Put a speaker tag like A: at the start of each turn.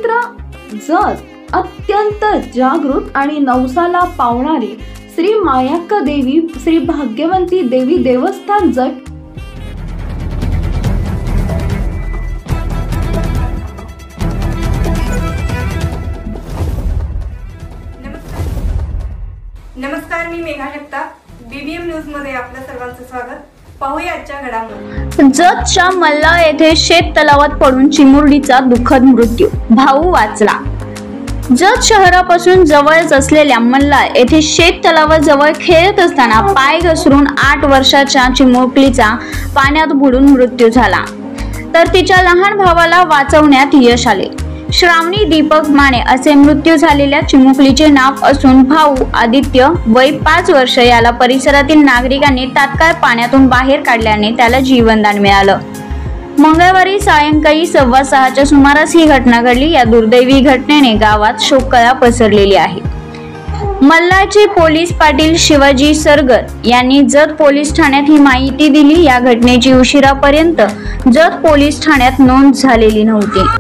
A: क्षेत्र जत अत्यंत जागृत आणि नवसाला पावणारी श्री मायाक्का देवी श्री भाग्यवंती देवी देवस्थान जत
B: नमस्कार, मी मेघा जगताप, बीबीएम न्यूज मध्ये आपल्या सर्वांचं स्वागत. पाहूया आजच्या घडामोडी.
C: जतच्या मल्ला येथे शेत तलावात पडून चिमुरडीचा दुःखद मृत्यू, भाऊ वाचला. जत शहरापासून जवळच असलेल्या मल्ला येथे शेत तलावाजवळ खेळत असताना पाय घसरून 8 वर्षाच्या चिमुकलीचा पाण्यात बुडून मृत्यू झाला, तर तिच्या लहान भावाला वाचवण्यात यश आले. श्रावणी दीपक माने असे मृत्यू झालेल्या चिमुकलीचे नाव असून भाऊ आदित्य वय 5 वर्ष याला परिसरातील नागरिकांनी तात्काळ पाण्यातून बाहेर काढल्याने त्याला जीवनदान मिळालं. मंगळवारी सायंकाळी 6:15च्या सुमारास ही घटना घडली. या दुर्दैवी घटनेने गावात शोककळा पसरलेली आहे. मल्लाचे पोलीस पाटील शिवाजी सरगर यांनी जत पोलीस ठाण्यात ही माहिती दिली. या घटनेची उशिरापर्यंत जत पोलीस ठाण्यात नोंद झालेली नव्हती.